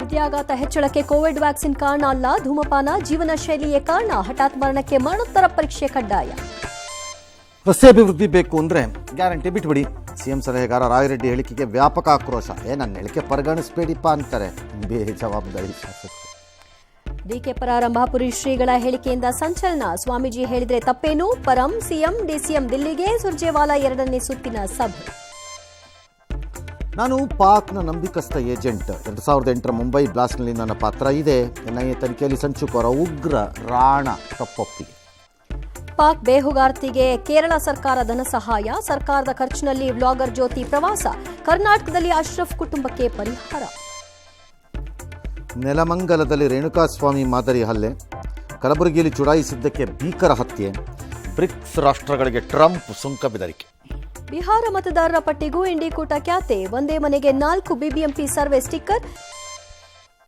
ಹೃದಯಾಘಾತ ಹೆಚ್ಚಳಕ್ಕೆ Covid vaccine ಕಾರಣ ಅಲ್ಲ, ಧೂಮಪಾನ ಜೀವನ ಶೈಲಿಯೇ ಕಾರಣ. ಹಠಾತ್ ಮರಣಕ್ಕೆ ಮರಣೋತ್ತರ ಪರೀಕ್ಷೆ ಕಡ್ಡಾಯ. ರಸ್ತೆ ಅಭಿವೃದ್ಧಿ ಬೇಕು ಅಂದ್ರೆ ಗ್ಯಾರಂಟಿ ಬಿಟ್ಬಿಡಿ. ಸಿಎಂ ಸಲಹೆಗಾರ ರಾಯರೆಡ್ಡಿ ಹೇಳಿಕೆಗೆ ವ್ಯಾಪಕ ಆಕ್ರೋಶ. ನನ್ನ ಹೇಳಿಕೆ ಪರಿಗಣಿಸಬೇಡಿಪ್ಪ ಅಂತಾರೆ ಬೇಜವಾಬ್ದಾರಿ ಶಾಸಕರು. ಡಿಕೆ ಪರಾರಂಭ. ಪುರಿ ಶ್ರೀಗಳ ಹೇಳಿಕೆಯಿಂದ ಸಂಚಲನ. ಸ್ವಾಮೀಜಿ ಹೇಳಿದ್ರೆ ತಪ್ಪೇನು? ಪರಂ ಸಿಎಂ ಡಿಸಿಎಂ ದಿಲ್ಲಿಗೆ, ಸುರ್ಜೇವಾಲಾ 2ನೇ ಸುತ್ತಿನ ಸಭೆ. ನಾನು ಪಾಕ್ನ ನಂಬಿಕಸ್ಥ ಏಜೆಂಟ್. 2008ರ ಮುಂಬೈ ಬ್ಲಾಸ್ಟ್ನಲ್ಲಿ ನನ್ನ ಪಾತ್ರ ಇದೆ. ಎನ್ಐಎ ತನಿಖೆಯಲ್ಲಿ ಸಂಚುಕೋರ ಉಗ್ರ ರಾಣ ತಪ್ಪೊಪ್ಪಿಗೆ. ಪಾಕ್ ಬೇಹುಗಾರ್ತಿಗೆ ಕೇರಳ ಸರ್ಕಾರ ಧನ ಸಹಾಯ. ಸರ್ಕಾರದ ಖರ್ಚಿನಲ್ಲಿ ವ್ಲಾಗರ್ ಜ್ಯೋತಿ ಪ್ರವಾಸ. ಕರ್ನಾಟಕದಲ್ಲಿ ಅಶ್ರಫ್ ಕುಟುಂಬಕ್ಕೆ ಪರಿಹಾರ. ನೆಲಮಂಗಲದಲ್ಲಿ ರೇಣುಕಾಸ್ವಾಮಿ ಮಾದರಿ ಹಲ್ಲೆ. ಕಲಬುರಗಿಯಲ್ಲಿ ಚುಡಾಯಿಸಿದ್ದಕ್ಕೆ ಭೀಕರ ಹತ್ಯೆ. ಬ್ರಿಕ್ಸ್ ರಾಷ್ಟ್ರಗಳಿಗೆ ಟ್ರಂಪ್ ಸುಂಕ ಬೆದರಿಕೆ. ಬಿಹಾರ ಮತದಾರರ ಪಟ್ಟಿಗೂ ಇಂಡಿ ಕೂಟ ಖ್ಯಾತೆ. ಒಂದೇ ಮನೆಗೆ 4 ಬಿಬಿಎಂಪಿ ಸರ್ವೆ ಸ್ಟಿಕ್ಕರ್.